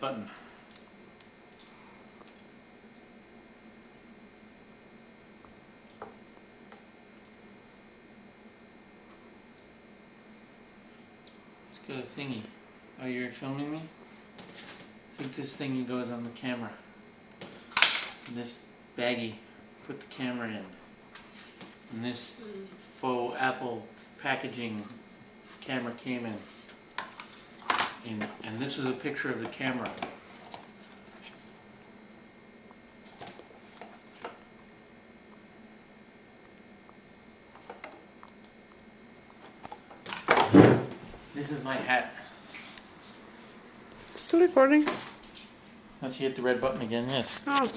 button. It's got a thingy. Oh, you're filming me? I think this thingy goes on the camera. And this baggie, put the camera in. And this faux Apple packaging camera came in. And this is a picture of the camera. This is my hat. Still recording? Let's hit the red button again, yes. Oh.